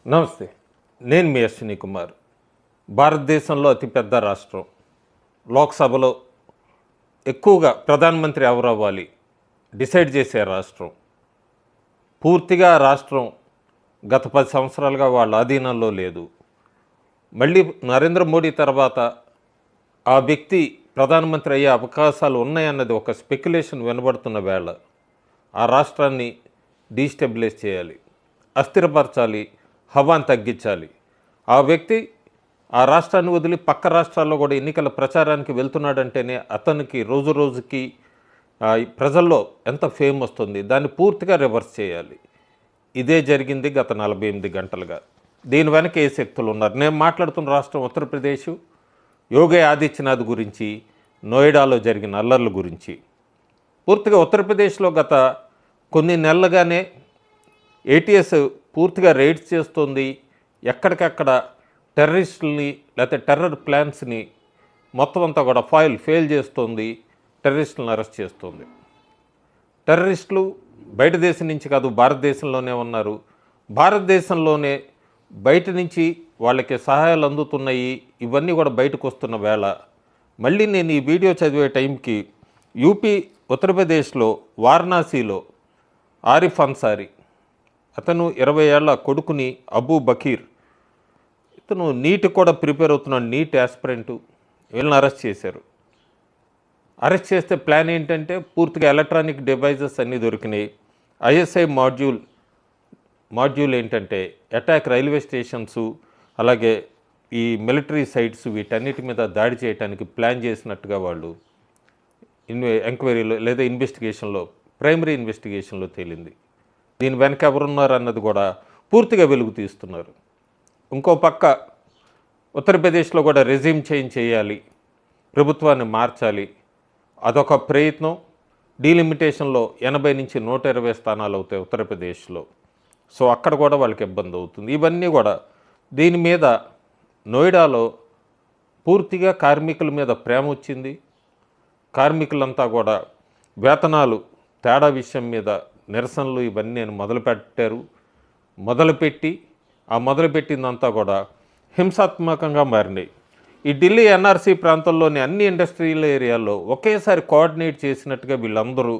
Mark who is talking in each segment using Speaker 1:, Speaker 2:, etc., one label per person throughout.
Speaker 1: నమస్తే. నేను మీ అశ్విని కుమార్. భారతదేశంలో అతిపెద్ద రాష్ట్రం. లోక్సభలో ఎక్కువగా ప్రధానమంత్రి ఎవరవ్వాలి డిసైడ్ చేసే రాష్ట్రం. పూర్తిగా రాష్ట్రం గత 10 సంవత్సరాలుగా వాళ్ళ ఆధీనంలో లేదు. మళ్ళీ నరేంద్ర మోడీ తర్వాత ఆ వ్యక్తి ప్రధానమంత్రి అయ్యే అవకాశాలు ఉన్నాయన్నది ఒక స్పెక్యులేషన్ వినబడుతున్న వేళ ఆ రాష్ట్రాన్ని డీస్టెబిలైజ్ చేయాలి, అస్థిరపరచాలి, హవాను తగ్గించాలి. ఆ వ్యక్తి ఆ రాష్ట్రాన్ని వదిలి పక్క రాష్ట్రాల్లో కూడా ఎన్నికల ప్రచారానికి వెళ్తున్నాడంటేనే అతనికి రోజు రోజుకి ప్రజల్లో ఎంత ఫేమ్ వస్తుంది, దాన్ని పూర్తిగా రివర్స్ చేయాలి. ఇదే జరిగింది గత 48 గంటలుగా. దీని వెనక ఏ శక్తులు ఉన్నారు? నేను మాట్లాడుతున్న రాష్ట్రం ఉత్తరప్రదేశ్. యోగి ఆదిత్యనాథ్ గురించి, నోయిడాలో జరిగిన అల్లర్ల గురించి. పూర్తిగా ఉత్తరప్రదేశ్లో గత కొన్ని నెలలుగానే ఏటీఎస్ పూర్తిగా రైడ్స్ చేస్తుంది. ఎక్కడికక్కడ టెర్రరిస్టుల్ని లేకపోతే టెర్రర్ ప్లాన్స్ని మొత్తం అంతా కూడా ఫెయిల్ చేస్తుంది. టెర్రరిస్టులను అరెస్ట్ చేస్తుంది. టెర్రరిస్టులు బయట దేశం నుంచి కాదు, భారతదేశంలోనే ఉన్నారు. భారతదేశంలోనే బయట నుంచి వాళ్ళకి సహాయాలు అందుతున్నాయి. ఇవన్నీ కూడా బయటకు వస్తున్న వేళ మళ్ళీ నేను ఈ వీడియో చదివే టైంకి యూపీ ఉత్తరప్రదేశ్లో వారణాసిలో ఆరిఫ్ అన్సారీ, అతను 20 ఏళ్ల కొడుకుని అబూ బకీర్, ఇతను నీట్ కూడా ప్రిపేర్ అవుతున్నాడు, నీట్ యాస్పిరెంటు, వీళ్ళని అరెస్ట్ చేశారు. అరెస్ట్ చేస్తే ప్లాన్ ఏంటంటే పూర్తిగా ఎలక్ట్రానిక్ డివైజెస్ అన్నీ దొరికినాయి. ఐఎస్ఐ మాడ్యూల్ ఏంటంటే అటాక్ రైల్వే స్టేషన్స్, అలాగే ఈ మిలిటరీ సైట్స్, వీటన్నిటి మీద దాడి చేయడానికి ప్లాన్ చేసినట్టుగా వాళ్ళు ఎంక్వైరీలో లేదా ఇన్వెస్టిగేషన్లో, ప్రైమరీ ఇన్వెస్టిగేషన్లో తేలింది. దీని వెనక ఎవరున్నారు అన్నది కూడా పూర్తిగా వెలుగు తీస్తున్నారు. ఇంకో పక్క ఉత్తరప్రదేశ్లో కూడా రెజ్యూమ్ చేంజ్ చేయాలి, ప్రభుత్వాన్ని మార్చాలి. అదొక ప్రయత్నం. డీలిమిటేషన్లో 80 నుంచి 120 స్థానాలు అవుతాయి ఉత్తరప్రదేశ్లో. సో అక్కడ కూడా వాళ్ళకి ఇబ్బంది అవుతుంది. ఇవన్నీ కూడా దీని మీద నోయిడాలో పూర్తిగా కార్మికుల మీద ప్రేమ వచ్చింది. కార్మికులంతా కూడా వేతనాలు తేడా విషయం మీద నిరసనలు ఇవన్నీ మొదలుపెట్టారు. మొదలుపెట్టిందంతా కూడా హింసాత్మకంగా మారినాయి. ఈ ఢిల్లీ ఎన్ఆర్సీ ప్రాంతంలోని అన్ని ఇండస్ట్రియల్ ఏరియాల్లో ఒకేసారి కోఆర్డినేట్ చేసినట్టుగా వీళ్ళందరూ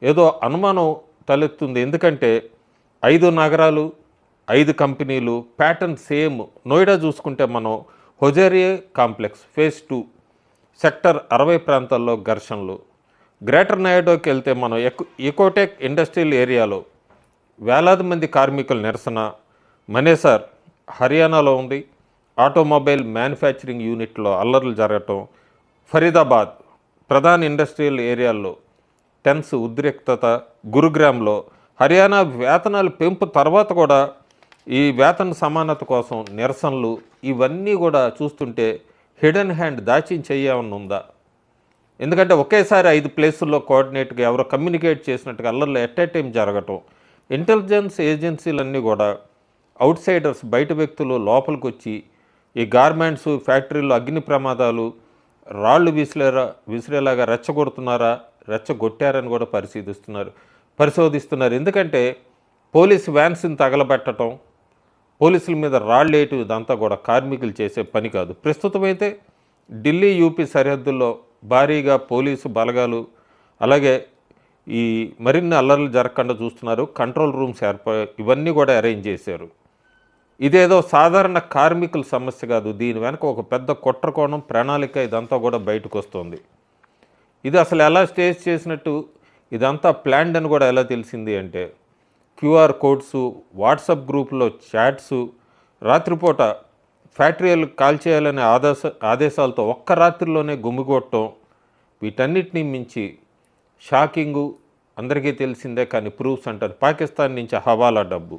Speaker 1: ఏదో అనుమానం తలెత్తుంది. ఎందుకంటే 5 నగరాలు, 5 కంపెనీలు, ప్యాటర్న్ సేమ్. నోయిడా చూసుకుంటే మనం హొజేరియే కాంప్లెక్స్ ఫేజ్ 2 సెక్టర్ 60 ప్రాంతాల్లో ఘర్షణలు. గ్రేటర్ నోయిడాకి వెళ్తే మనం ఎకోటెక్ ఇండస్ట్రియల్ ఏరియాలో వేలాది మంది కార్మికుల నిరసన. మనేసర్ హర్యానాలో ఉంది. ఆటోమొబైల్ మ్యానుఫ్యాక్చరింగ్ యూనిట్లో అల్లర్లు జరగటం. ఫరీదాబాద్ ప్రధాన ఇండస్ట్రియల్ ఏరియాల్లో టెన్స్ ఉద్రిక్తత. గురుగ్రామ్లో హర్యానా వేతనాల పెంపు తర్వాత కూడా ఈ వేతన సమానత కోసం నిరసనలు. ఇవన్నీ కూడా చూస్తుంటే హిడెన్ హ్యాండ్, దాచిన చెయ్యి ఏమన్నా ఉందా? ఎందుకంటే ఒకేసారి 5 ప్లేసుల్లో కోఆర్డినేట్గా ఎవరో కమ్యూనికేట్ చేసినట్టుగా అల్లర్లు ఎట్ ఏ టైం జరగటం. ఇంటెలిజెన్స్ ఏజెన్సీలన్నీ కూడా అవుట్ సైడర్స్, బయట వ్యక్తులు లోపలికి వచ్చి ఈ గార్మెంట్స్ ఫ్యాక్టరీలో అగ్ని ప్రమాదాలు, రాళ్ళు విసిరేలాగా రెచ్చగొట్టారని కూడా పరిశోధిస్తున్నారు. ఎందుకంటే పోలీసు వ్యాన్స్ని తగలబెట్టడం, పోలీసుల మీద రాళ్ళు వేయటం, ఇదంతా కూడా కార్మికులు చేసే పని కాదు. ప్రస్తుతమైతే ఢిల్లీ యూపీ సరిహద్దుల్లో భారీగా పోలీసు బలగాలు, అలాగే ఈ మరిన్ని అల్లర్లు జరగకుండా చూస్తున్నారు. కంట్రోల్ రూమ్స్ ఇవన్నీ కూడా అరేంజ్ చేశారు. ఇదేదో సాధారణ కార్మికుల సమస్య కాదు. దీని వెనక ఒక పెద్ద కుట్రకోణం, ప్రణాళిక, ఇదంతా కూడా బయటకు వస్తుంది. ఇది అసలు ఎలా స్టేజ్ చేసినట్టు, ఇదంతా ప్లాన్డ్ అని కూడా ఎలా తెలిసింది అంటే క్యూఆర్ కోడ్స్, వాట్సాప్ గ్రూపులో చాట్స్, రాత్రిపూట ఫ్యాక్టరీలు కాల్ చేయాలనే ఆదేశాలతో ఒక్క రాత్రిలోనే గుమిగొట్టడం. వీటన్నిటినీ మించి షాకింగు అందరికీ తెలిసిందే, కానీ ప్రూఫ్స్ అంటారు. పాకిస్తాన్ నుంచి హవాలా డబ్బు.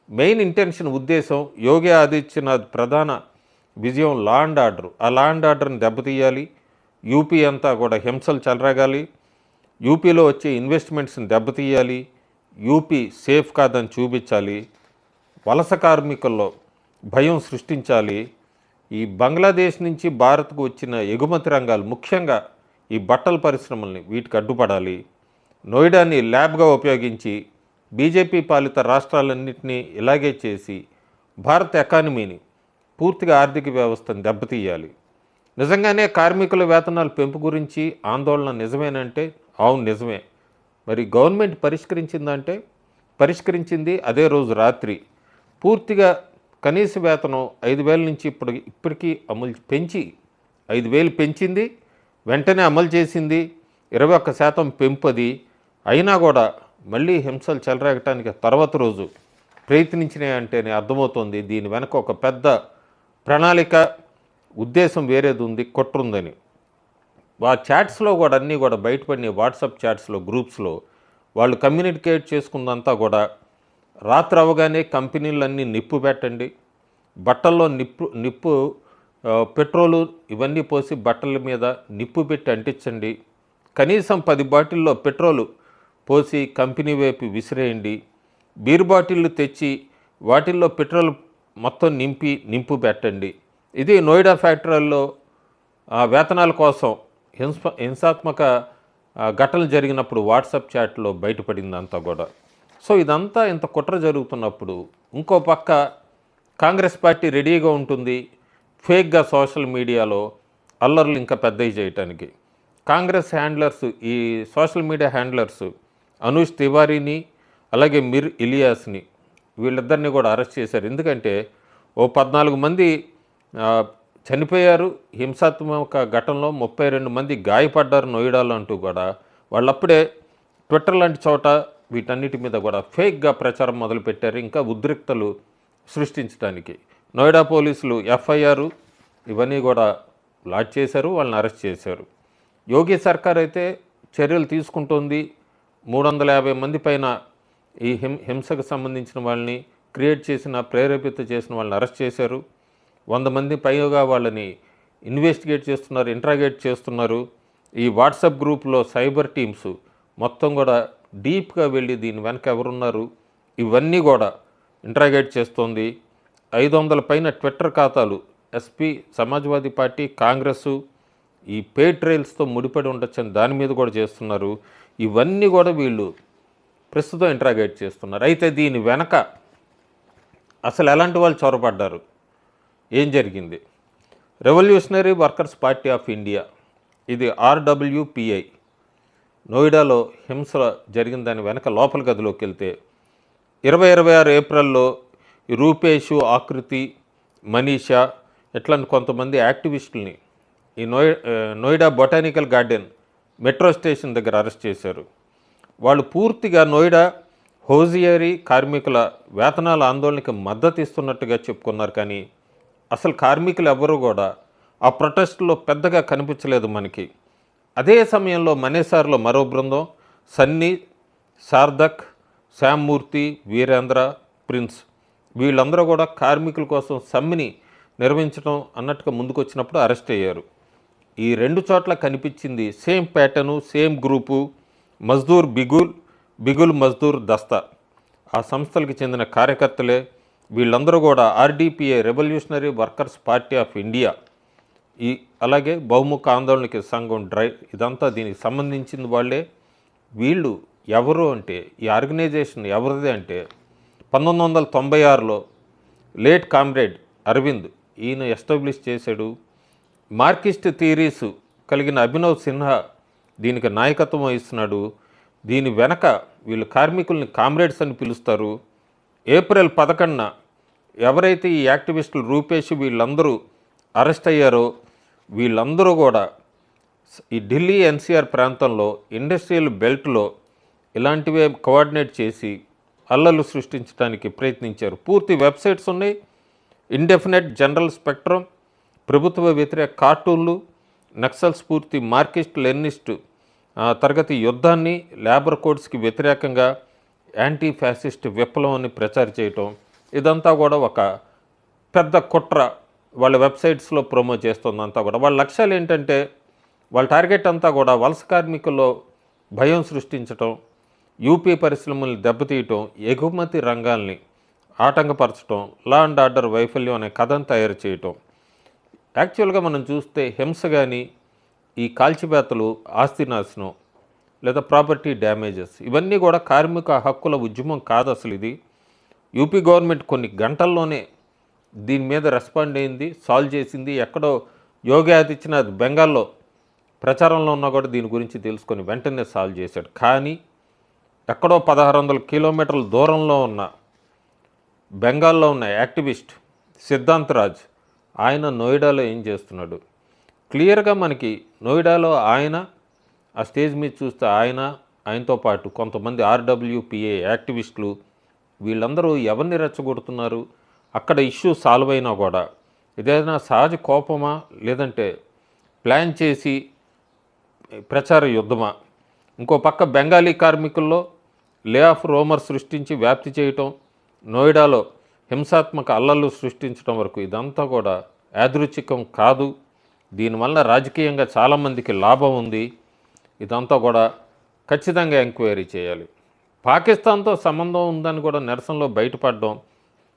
Speaker 1: మెయిన్ ఇంటెన్షన్, ఉద్దేశం యోగి ఆదిత్యనాథ్ ప్రధాన విజయం లా అండ్ ఆర్డర్. ఆ లా అండ్ ఆర్డర్ని దెబ్బతీయాలి. యూపీ అంతా కూడా హింసలు చెలరగాలి. యూపీలో వచ్చే ఇన్వెస్ట్మెంట్స్ని దెబ్బతీయాలి. యూపీ సేఫ్ కాదని చూపించాలి. వలస కార్మికుల్లో భయం సృష్టించాలి. ఈ బంగ్లాదేశ్ నుంచి భారత్కు వచ్చిన ఎగుమతి రంగాలు, ముఖ్యంగా ఈ బట్టల పరిశ్రమల్ని, వీటికి అడ్డుపడాలి. నోయిడాని ల్యాబ్గా ఉపయోగించి బీజేపీ పాలిత రాష్ట్రాలన్నింటినీ ఇలాగే చేసి భారత ఎకానమీని పూర్తిగా ఆర్థిక వ్యవస్థను దెబ్బతీయాలి. నిజంగానే కార్మికుల వేతనాల పెంపు గురించి ఆందోళన నిజమేనంటే అవును నిజమే. మరి గవర్నమెంట్ పరిష్కరించిందంటే పరిష్కరించింది అదే రోజు రాత్రి. పూర్తిగా కనీస వేతనం 5,000 నుంచి ఇప్పటికీ పెంచి 5,000 పెంచింది. వెంటనే అమలు చేసింది. 21% పెంపు అది. అయినా కూడా మళ్ళీ హింసలు చెలరేగటానికి తర్వాత రోజు ప్రయత్నించినాయి అంటేనే అర్థమవుతుంది దీని వెనక ఒక పెద్ద ప్రణాళిక, ఉద్దేశం వేరేది ఉంది, కుట్రుందని. ఆ చాట్స్లో కూడా అన్నీ కూడా బయటపడిన వాట్సాప్ చాట్స్లో, గ్రూప్స్లో వాళ్ళు కమ్యూనికేట్ చేసుకుందంతా కూడా రాత్రి అవగానే కంపెనీలన్నీ నిప్పు పెట్టండి, బట్టల్లో నిప్పు పెట్రోలు ఇవన్నీ పోసి బట్టల మీద నిప్పు పెట్టి అంటించండి, కనీసం 10 బాటిల్లో పెట్రోలు పోసి కంపెనీ వైపు విసిరేయండి, బీర్ బాటిళ్ళు తెచ్చి వాటిల్లో పెట్రోల్ మొత్తం నింపు పెట్టండి. ఇది నోయిడా ఫ్యాక్టరీల్లో వేతనాల కోసం హింసాత్మక ఘటనలు జరిగినప్పుడు వాట్సాప్ చాట్లో బయటపడిందంతా కూడా. సో ఇదంతా ఇంత కుట్ర జరుగుతున్నప్పుడు ఇంకో పక్క కాంగ్రెస్ పార్టీ రెడీగా ఉంటుంది ఫేక్గా సోషల్ మీడియాలో అల్లర్లు ఇంకా పెద్దవి చేయటానికి. కాంగ్రెస్ హ్యాండ్లర్స్, ఈ సోషల్ మీడియా హ్యాండ్లర్స్ అనూష్ తివారీని అలాగే మిర్ ఇలియాస్ని వీళ్ళిద్దరిని కూడా అరెస్ట్ చేశారు. ఎందుకంటే 14 మంది చనిపోయారు హింసాత్మక ఘటనలో, 32 మంది గాయపడ్డారు నోయిడాలో అంటూ కూడా వాళ్ళప్పుడే ట్విట్టర్ లాంటి చోట వీటన్నిటి మీద కూడా ఫేక్గా ప్రచారం మొదలుపెట్టారు ఇంకా ఉద్రిక్తలు సృష్టించడానికి. నోయిడా పోలీసులు ఎఫ్ఐఆర్ ఇవన్నీ కూడా లాడ్జ్ చేశారు, వాళ్ళని అరెస్ట్ చేశారు. యోగి సర్కార్ అయితే చర్యలు తీసుకుంటోంది. 350 మంది పైన ఈ హింసకు సంబంధించిన వాళ్ళని ప్రేరేపిత చేసిన వాళ్ళని అరెస్ట్ చేశారు. 100 మంది పైగా వాళ్ళని ఇన్వెస్టిగేట్ చేస్తున్నారు, ఇంట్రాగేట్ చేస్తున్నారు. ఈ వాట్సాప్ గ్రూప్లో సైబర్ టీమ్స్ మొత్తం కూడా డీప్గా వెళ్ళి దీని వెనక ఎవరున్నారు ఇవన్నీ కూడా ఇంట్రాగేట్ చేస్తోంది. 500 పైన ట్విట్టర్ ఖాతాలు ఎస్పీ, సమాజ్వాదీ పార్టీ, కాంగ్రెస్ ఈ పే ట్రైల్స్తో ముడిపడి ఉండొచ్చని దాని మీద కూడా చేస్తున్నారు. ఇవన్నీ కూడా వీళ్ళు ప్రస్తుతం ఇంట్రాగేట్ చేస్తున్నారు. అయితే దీని వెనక అసలు ఎలాంటి వాళ్ళు చొరబడ్డారు, ఏం జరిగింది? Revolutionary workers party of India, ఇది RWPI, నోయిడాలో హింస జరిగిన దాని వెనక లోపల గదిలోకి వెళ్తే 2026 ఏప్రిల్లో రూపేషు, ఆకృతి, మనీషా ఇట్లాంటి కొంతమంది యాక్టివిస్టుల్ని ఈ Noida botanical garden metro station దగ్గర అరెస్ట్ చేశారు. వాళ్ళు పూర్తిగా నోయిడా హోజియరీ కార్మికుల వేతనాల ఆందోళనకి మద్దతు ఇస్తున్నట్టుగా చెప్పుకున్నారు. కానీ అసలు కార్మికులు ఎవరు కూడా ఆ ప్రొటెస్ట్లో పెద్దగా కనిపించలేదు మనకి. అదే సమయంలో మనేసార్లో మరో బృందం సన్నీ, సార్దక్, శ్యామ్మూర్తి, వీరేంద్ర, ప్రిన్స్ వీళ్ళందరూ కూడా కార్మికుల కోసం సమ్మెని నిర్వహించడం అన్నట్టుగా ముందుకొచ్చినప్పుడు అరెస్ట్ అయ్యారు. ఈ 2 చోట్ల కనిపించింది same pattern, same group, Mazdoor Bigul Mazdoor Dasta ఆ సంస్థలకు చెందిన కార్యకర్తలే. వీళ్ళందరూ కూడా RDPI, revolutionary workers party of India, అలాగే బహుముఖ ఆందోళనకి సంఘం ఇదంతా దీనికి సంబంధించిన వాళ్ళే. వీళ్ళు ఎవరు అంటే, ఈ ఆర్గనైజేషన్ ఎవరిది అంటే 1996లో లేట్ కామ్రేడ్ అరవింద్ ఈయన ఎస్టాబ్లిష్ చేశాడు. మార్కిస్ట్ థియరీస్ కలిగిన అభినవ్ సిన్హా దీనికి నాయకత్వం వహిస్తున్నాడు. దీని వెనక వీళ్ళు కార్మికుల్ని కామ్రేడ్స్ అని పిలుస్తారు. ఏప్రిల్ 11న ఎవరైతే ఈ యాక్టివిస్టులు రూపేష్ వీళ్ళందరూ అరెస్ట్ అయ్యారో వీళ్ళందరూ కూడా ఈ ఢిల్లీ NCR ప్రాంతంలో ఇండస్ట్రియల్ బెల్ట్లో ఇలాంటివే కోఆర్డినేట్ చేసి అల్లర్లు సృష్టించడానికి ప్రయత్నించారు. పూర్తి వెబ్సైట్స్ ఉన్నాయి. ఇండెఫినెట్ జనరల్ స్పెక్ట్రమ్, ప్రభుత్వ వ్యతిరేక కార్టూన్లు, నక్సల్ స్ఫూర్తి మార్కిస్ట్ లెనినిస్ట్ తరగతి యుద్ధాన్ని, లేబర్ కోడ్స్కి వ్యతిరేకంగా యాంటీ ఫ్యాసిస్ట్ విప్లవాన్ని ప్రచారం చేయటం, ఇదంతా కూడా ఒక పెద్ద కుట్ర వాళ్ళ వెబ్సైట్స్లో ప్రమోట్ చేస్తుందంతా కూడా. వాళ్ళ లక్ష్యాలు ఏంటంటే వాళ్ళ టార్గెట్ అంతా కూడా వలస కార్మికుల్లో భయం సృష్టించటం, యూపీ పరిశ్రమల్ని దెబ్బతీయటం, ఎగుమతి రంగాల్ని ఆటంకపరచడం, లా అండ్ ఆర్డర్ వైఫల్యం అనే కథను తయారు చేయటం. యాక్చువల్గా మనం చూస్తే హింస కానీ ఈ కాల్చివేతలు, ఆస్తి నాశనం లేదా ప్రాపర్టీ డ్యామేజెస్, ఇవన్నీ కూడా కార్మిక హక్కుల ఉద్యమం కాదు అసలు ఇది. యూపీ గవర్నమెంట్ కొన్ని గంటల్లోనే దీని మీద రెస్పాండ్ అయింది, సాల్వ్ చేసింది. ఎక్కడో యోగి ఆదిత్యనాథ్ బెంగాల్లో ప్రచారంలో ఉన్నా కూడా దీని గురించి తెలుసుకొని వెంటనే సాల్వ్ చేశాడు. కానీ ఎక్కడో 1600 కిలోమీటర్ల దూరంలో ఉన్న బెంగాల్లో ఉన్న యాక్టివిస్ట్ సిద్ధాంత్ రాజ్ ఆయన నోయిడాలో ఏం చేస్తున్నాడు క్లియర్గా మనకి. నోయిడాలో ఆయన ఆ స్టేజ్ మీద చూస్తే ఆయనతో పాటు కొంతమంది ఆర్డబ్ల్యూపీఏ యాక్టివిస్టులు వీళ్ళందరూ ఎవరిని రెచ్చగొడుతున్నారు? అక్కడ ఇష్యూ సాల్వ్ అయినా కూడా ఇదేదైనా సహజ కోపమా, లేదంటే ప్లాన్ చేసి ప్రచార యుద్ధమా? ఇంకో పక్క బెంగాలీ కార్మికుల్లో లే ఆఫ్ రోమర్ సృష్టించి వ్యాప్తి చేయటం, నోయిడాలో హింసాత్మక అల్లర్లు సృష్టించడం వరకు ఇదంతా కూడా యాదృచ్ఛికం కాదు. దీనివల్ల రాజకీయంగా చాలామందికి లాభం ఉంది. ఇదంతా కూడా ఖచ్చితంగా ఎంక్వైరీ చేయాలి. పాకిస్తాన్తో సంబంధం ఉందని కూడా నిరసనలో బయటపడడం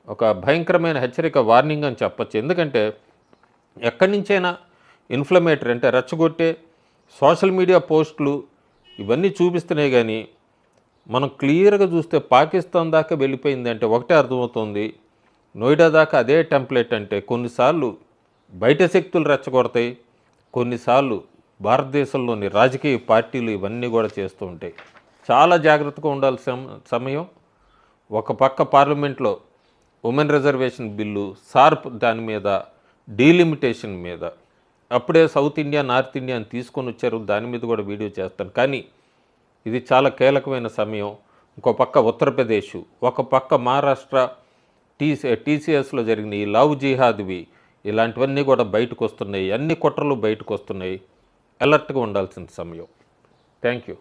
Speaker 1: ఒక భయంకరమైన హెచ్చరిక, వార్నింగ్ అని చెప్పచ్చు. ఎందుకంటే ఎక్కడి నుంచైనా ఇన్ఫ్లమేటరీ అంటే రెచ్చగొట్టే సోషల్ మీడియా పోస్టులు ఇవన్నీ చూపిస్తున్నాయి. కానీ మనం క్లియర్గా చూస్తే పాకిస్తాన్ దాకా వెళ్ళిపోయిందంటే ఒకటే అర్థమవుతుంది, నోయిడా దాకా అదే టెంప్లెట్. అంటే కొన్నిసార్లు బయట శక్తులు రెచ్చగొడతాయి, కొన్నిసార్లు భారతదేశంలోని రాజకీయ పార్టీలు ఇవన్నీ కూడా చేస్తూ ఉంటాయి. చాలా జాగ్రత్తగా ఉండాల్సిన సమయం. ఒక పక్క పార్లమెంట్లో ఉమెన్ రిజర్వేషన్ బిల్లు, సార్ప్ దాని మీద, డీలిమిటేషన్ మీద, అప్పుడే సౌత్ ఇండియా నార్త్ ఇండియా అని తీసుకొని వచ్చారు. దాని మీద కూడా వీడియో చేస్తాను. కానీ ఇది చాలా కీలకమైన సమయం. ఇంకో పక్క ఉత్తరప్రదేశ్, ఒక పక్క మహారాష్ట్ర టీసీఎస్లో జరిగిన ఈ లవ్ జిహాద్వి, ఇలాంటివన్నీ కూడా బయటకు వస్తున్నాయి. అన్ని కుట్రలు బయటకు వస్తున్నాయి. అలర్ట్గా ఉండాల్సిన సమయం. Thank you.